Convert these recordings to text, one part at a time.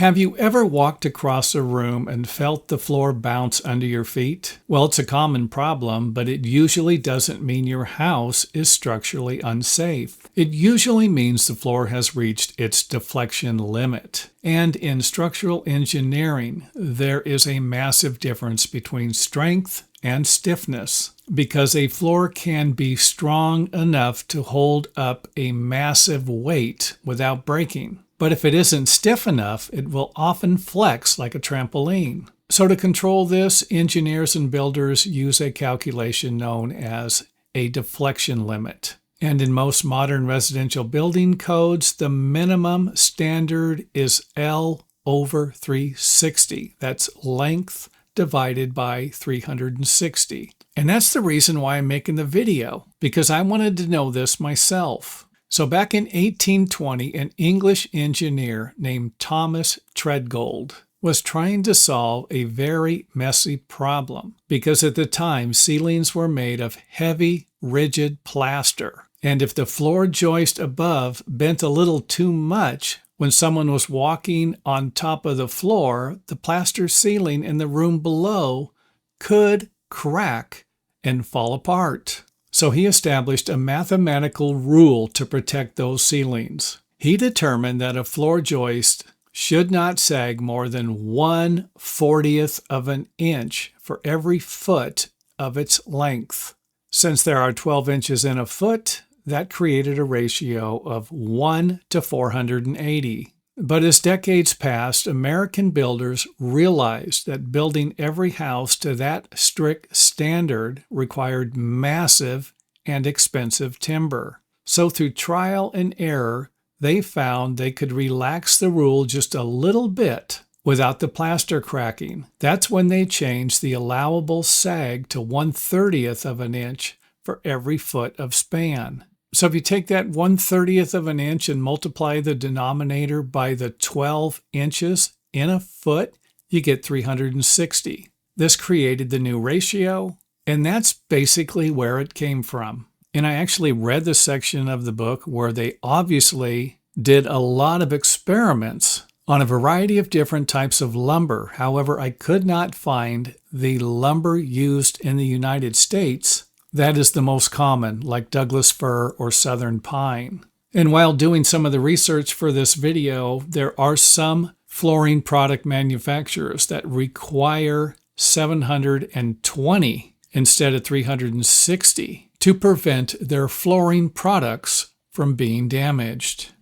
Have you ever walked across a room and felt the floor bounce under your feet? Well, it's a common problem, but it usually doesn't mean your house is structurally unsafe. It usually means the floor has reached its deflection limit. And in structural engineering, there is a massive difference between strength and stiffness, because a floor can be strong enough to hold up a massive weight without breaking. But if it isn't stiff enough, it will often flex like a trampoline. So to control this, engineers and builders use a calculation known as a deflection limit. And in most modern residential building codes, the minimum standard is L over 360. That's length divided by 360. And that's the reason why I'm making the video, because I wanted to know this myself. So back in 1820, an English engineer named Thomas Tredgold was trying to solve a very messy problem, because at the time ceilings were made of heavy, rigid plaster. And if the floor joist above bent a little too much when someone was walking on top of the floor, the plaster ceiling in the room below could crack and fall apart. So he established a mathematical rule to protect those ceilings. He determined that a floor joist should not sag more than 1/40th of an inch for every foot of its length. Since there are 12 inches in a foot, that created a ratio of 1 to 480. But as decades passed, American builders realized that building every house to that strict standard required massive and expensive timber. So through trial and error, they found they could relax the rule just a little bit without the plaster cracking. That's when they changed the allowable sag to 1/30th of an inch for every foot of span. So if you take that 1/30th of an inch and multiply the denominator by the 12 inches in a foot, you get 360. This created the new ratio, and that's basically where it came from. And I actually read the section of the book where they obviously did a lot of experiments on a variety of different types of lumber. However, I could not find the lumber used in the United States that is the most common, like Douglas fir or southern pine. And while doing some of the research for this video, there are some flooring product manufacturers that require 720 instead of 360 to prevent their flooring products from being damaged.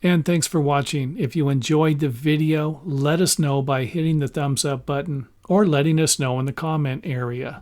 And thanks for watching. If you enjoyed the video, let us know by hitting the thumbs up button or letting us know in the comment area.